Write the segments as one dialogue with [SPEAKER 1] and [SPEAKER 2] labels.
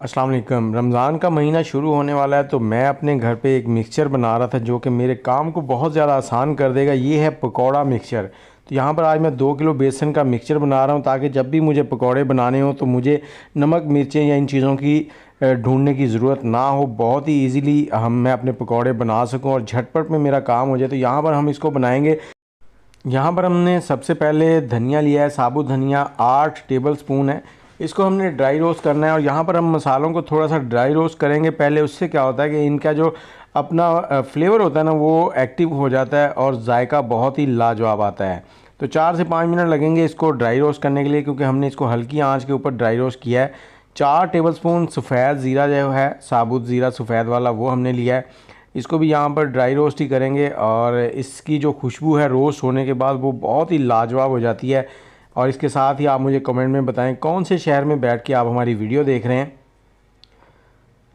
[SPEAKER 1] अस्सलाम वालेकुम। रमज़ान का महीना शुरू होने वाला है तो मैं अपने घर पे एक मिक्सचर बना रहा था जो कि मेरे काम को बहुत ज़्यादा आसान कर देगा। ये है पकौड़ा मिक्सचर। तो यहाँ पर आज मैं 2 किलो बेसन का मिक्सचर बना रहा हूँ ताकि जब भी मुझे पकौड़े बनाने हो तो मुझे नमक मिर्चें या इन चीज़ों की ढूंढने की ज़रूरत ना हो। बहुत ही ईज़िली मैं अपने पकौड़े बना सकूँ और झटपट में मेरा काम हो जाए। तो यहाँ पर हम इसको बनाएंगे। यहाँ पर हमने सबसे पहले धनिया लिया है, साबुत धनिया 8 टेबल स्पून है। इसको हमने ड्राई रोस्ट करना है और यहाँ पर हम मसालों को थोड़ा सा ड्राई रोस्ट करेंगे पहले। उससे क्या होता है कि इनका जो अपना फ्लेवर होता है ना वो एक्टिव हो जाता है और जायका बहुत ही लाजवाब आता है। तो 4 से 5 मिनट लगेंगे इसको ड्राई रोस्ट करने के लिए, क्योंकि हमने इसको हल्की आंच के ऊपर ड्राई रोस्ट किया है। 4 टेबल स्पून सफ़ेद ज़ीरा जो है, साबुत ज़ीरा सफ़ेद वाला, वो हमने लिया है। इसको भी यहाँ पर ड्राई रोस्ट ही करेंगे और इसकी जो खुशबू है रोस्ट होने के बाद वो बहुत ही लाजवाब हो जाती है। और इसके साथ ही आप मुझे कमेंट में बताएं कौन से शहर में बैठ के आप हमारी वीडियो देख रहे हैं।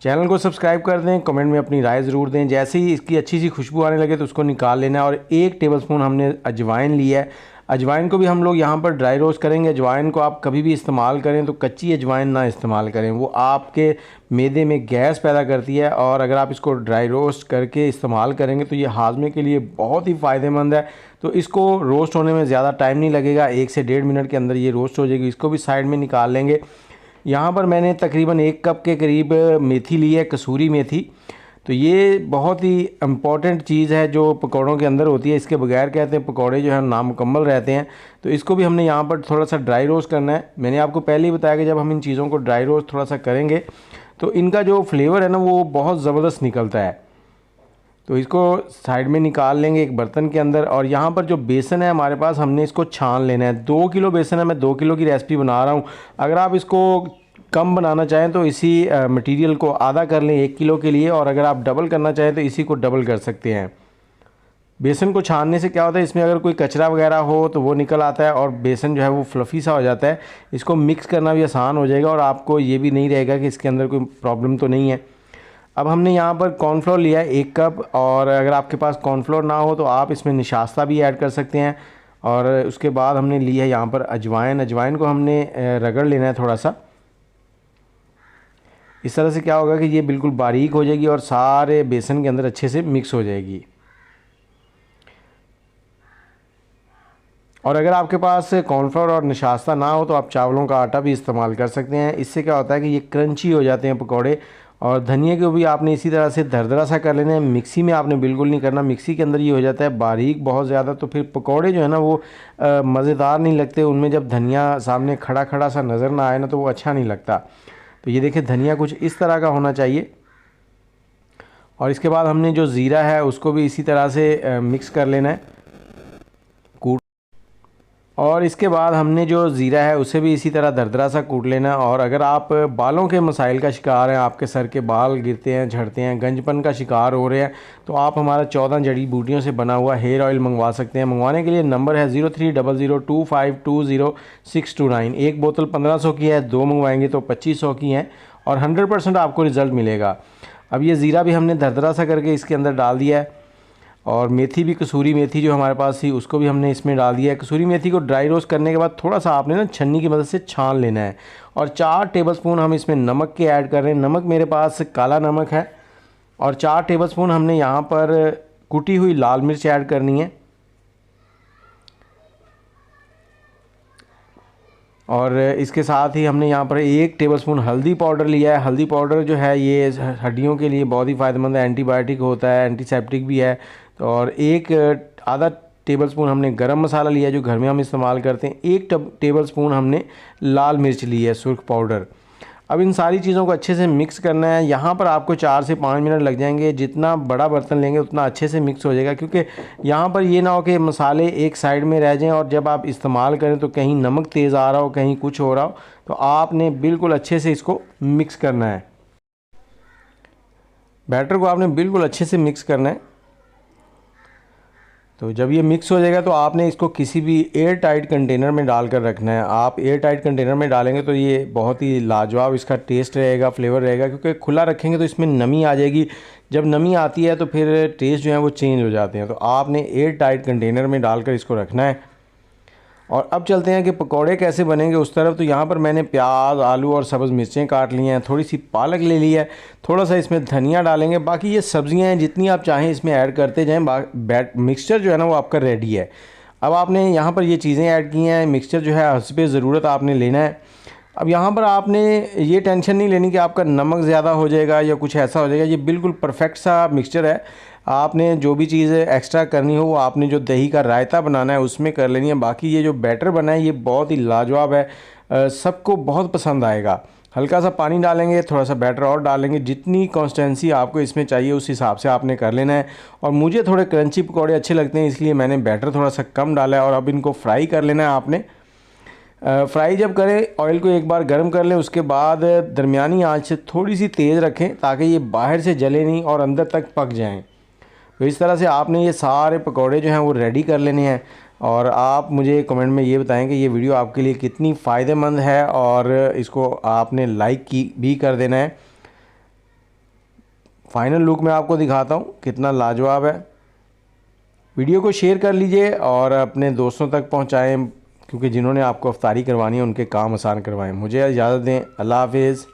[SPEAKER 1] चैनल को सब्सक्राइब कर दें, कमेंट में अपनी राय ज़रूर दें। जैसे ही इसकी अच्छी सी खुशबू आने लगे तो उसको निकाल लेना है। और 1 टेबलस्पून हमने अजवाइन लिया है। अजवाइन को भी हम लोग यहाँ पर ड्राई रोस्ट करेंगे। अजवाइन को आप कभी भी इस्तेमाल करें तो कच्ची अजवाइन ना इस्तेमाल करें, वो आपके मैदे में गैस पैदा करती है। और अगर आप इसको ड्राई रोस्ट करके इस्तेमाल करेंगे तो ये हाजमे के लिए बहुत ही फ़ायदेमंद है। तो इसको रोस्ट होने में ज़्यादा टाइम नहीं लगेगा, 1 से 1.5 मिनट के अंदर ये रोस्ट हो जाएगी। इसको भी साइड में निकाल लेंगे। यहाँ पर मैंने तकरीबन 1 कप के करीब मेथी ली है, कसूरी मेथी। तो ये बहुत ही इम्पॉर्टेंट चीज़ है जो पकौड़ों के अंदर होती है। इसके बगैर कहते हैं पकौड़े जो है नामुकम्मल रहते हैं। तो इसको भी हमने यहाँ पर थोड़ा सा ड्राई रोस्ट करना है। मैंने आपको पहले ही बताया कि जब हम इन चीज़ों को ड्राई रोस्ट थोड़ा सा करेंगे तो इनका जो फ्लेवर है ना वो बहुत ज़बरदस्त निकलता है। तो इसको साइड में निकाल लेंगे एक बर्तन के अंदर। और यहाँ पर जो बेसन है हमारे पास, हमने इसको छान लेना है। 2 किलो बेसन है, मैं 2 किलो की रेसिपी बना रहा हूँ। अगर आप इसको कम बनाना चाहें तो इसी मटेरियल को आधा कर लें 1 किलो के लिए, और अगर आप डबल करना चाहें तो इसी को डबल कर सकते हैं। बेसन को छानने से क्या होता है, इसमें अगर कोई कचरा वगैरह हो तो वो निकल आता है और बेसन जो है वो फ्लफ़ी सा हो जाता है। इसको मिक्स करना भी आसान हो जाएगा और आपको ये भी नहीं रहेगा कि इसके अंदर कोई प्रॉब्लम तो नहीं है। अब हमने यहाँ पर कॉर्नफ्लोर लिया है 1 कप, और अगर आपके पास कॉर्नफ्लोर ना हो तो आप इसमें निशास्ता भी ऐड कर सकते हैं। और उसके बाद हमने लिया है यहाँ पर अजवाइन। अजवाइन को हमने रगड़ लेना है थोड़ा सा। इस तरह से क्या होगा कि ये बिल्कुल बारीक हो जाएगी और सारे बेसन के अंदर अच्छे से मिक्स हो जाएगी। और अगर आपके पास कॉर्नफ्लोर और निशास्ता ना हो तो आप चावलों का आटा भी इस्तेमाल कर सकते हैं। इससे क्या होता है कि ये क्रंची हो जाते हैं पकौड़े। और धनिया को भी आपने इसी तरह से दरदरा सा कर लेना है। मिक्सी में आपने बिल्कुल नहीं करना, मिक्सी के अंदर ये हो जाता है बारीक बहुत ज़्यादा। तो फिर पकौड़े जो है ना वो मज़ेदार नहीं लगते। उनमें जब धनिया सामने खड़ा खड़ा सा नज़र ना आए ना तो वो अच्छा नहीं लगता। तो ये देखिए धनिया कुछ इस तरह का होना चाहिए। और इसके बाद हमने जो ज़ीरा है उसको भी इसी तरह से मिक्स कर लेना है, कूट। और इसके बाद हमने जो ज़ीरा है उसे भी इसी तरह दरदरा सा कूट लेना है। और अगर आप बालों के मसाइल का शिकार हैं, आपके सर के बाल गिरते हैं, झड़ते हैं, गंजपन का शिकार हो रहे हैं, तो आप हमारा 14 जड़ी बूटियों से बना हुआ हेयर ऑयल मंगवा सकते हैं। मंगवाने के लिए नंबर है 030025202629। एक बोतल 1500 की है, 2 मंगवाएंगे तो 2500 की हैं और 100% आपको रिज़ल्ट मिलेगा। अब ये ज़ीरा भी हमने दरदरा सा करके इसके अंदर डाल दिया है। और मेथी भी, कसूरी मेथी जो हमारे पास थी उसको भी हमने इसमें डाल दिया है। कसूरी मेथी को ड्राई रोस्ट करने के बाद थोड़ा सा आपने ना छन्नी की मदद से छान लेना है। और 4 टेबलस्पून हम इसमें नमक के ऐड कर रहे हैं। नमक मेरे पास काला नमक है। और 4 टेबलस्पून हमने यहाँ पर कुटी हुई लाल मिर्च ऐड करनी है। और इसके साथ ही हमने यहाँ पर 1 टेबलस्पून हल्दी पाउडर लिया है। हल्दी पाउडर जो है ये हड्डियों के लिए बहुत ही फ़ायदेमंद है, एंटीबायोटिक होता है, एंटीसेप्टिक भी है। तो और आधा टेबलस्पून हमने गरम मसाला लिया है जो घर में हम इस्तेमाल करते हैं। 1 टेबलस्पून हमने लाल मिर्च ली है, सुर्ख पाउडर। अब इन सारी चीज़ों को अच्छे से मिक्स करना है। यहाँ पर आपको 4 से 5 मिनट लग जाएंगे। जितना बड़ा बर्तन लेंगे उतना अच्छे से मिक्स हो जाएगा, क्योंकि यहाँ पर ये ना हो कि मसाले एक साइड में रह जाएं और जब आप इस्तेमाल करें तो कहीं नमक तेज़ आ रहा हो, कहीं कुछ हो रहा हो। तो आपने बिल्कुल अच्छे से इसको मिक्स करना है। बैटर को आपने बिल्कुल अच्छे से मिक्स करना है। तो जब ये मिक्स हो जाएगा तो आपने इसको किसी भी एयर टाइट कंटेनर में डालकर रखना है। आप एयर टाइट कंटेनर में डालेंगे तो ये बहुत ही लाजवाब इसका टेस्ट रहेगा, फ्लेवर रहेगा, क्योंकि खुला रखेंगे तो इसमें नमी आ जाएगी। जब नमी आती है तो फिर टेस्ट जो है वो चेंज हो जाते हैं। तो आपने एयर टाइट कंटेनर में डालकर इसको रखना है। और अब चलते हैं कि पकौड़े कैसे बनेंगे उस तरफ। तो यहाँ पर मैंने प्याज, आलू और सब्ज़ मिर्चें काट ली हैं, थोड़ी सी पालक ले ली है, थोड़ा सा इसमें धनिया डालेंगे। बाकी ये सब्ज़ियाँ हैं जितनी आप चाहें इसमें ऐड करते जाएँ। मिक्सचर जो है ना वो आपका रेडी है। अब आपने यहाँ पर ये चीज़ें ऐड की हैं, मिक्सचर जो है हस्बे ज़रूरत आपने लेना है। अब यहाँ पर आपने ये टेंशन नहीं लेनी कि आपका नमक ज़्यादा हो जाएगा या कुछ ऐसा हो जाएगा। ये बिल्कुल परफेक्ट सा मिक्सचर है। आपने जो भी चीज़ एक्स्ट्रा करनी हो वो आपने जो दही का रायता बनाना है उसमें कर लेनी है। बाकी ये जो बैटर बना है ये बहुत ही लाजवाब है, सबको बहुत पसंद आएगा। हल्का सा पानी डालेंगे, थोड़ा सा बैटर और डालेंगे, जितनी कंसिस्टेंसी आपको इसमें चाहिए उस हिसाब से आपने कर लेना है। और मुझे थोड़े क्रंची पकौड़े अच्छे लगते हैं इसलिए मैंने बैटर थोड़ा सा कम डाला है। और अब इनको फ्राई कर लेना है आपने। फ्राई जब करें ऑयल को एक बार गर्म कर लें, उसके बाद दरमियानी आंच से थोड़ी सी तेज़ रखें ताकि ये बाहर से जले नहीं और अंदर तक पक जाएं। तो इस तरह से आपने ये सारे पकौड़े जो हैं वो रेडी कर लेने हैं। और आप मुझे कमेंट में ये बताएं कि ये वीडियो आपके लिए कितनी फ़ायदेमंद है और इसको आपने लाइक की भी कर देना है। फाइनल लुक मैं आपको दिखाता हूँ कितना लाजवाब है। वीडियो को शेयर कर लीजिए और अपने दोस्तों तक पहुँचाएँ, क्योंकि जिन्होंने आपको अफ्तारी करवानी है उनके काम आसान करवाएं। मुझे इजाज़त दें। अल्लाह हाफिज़।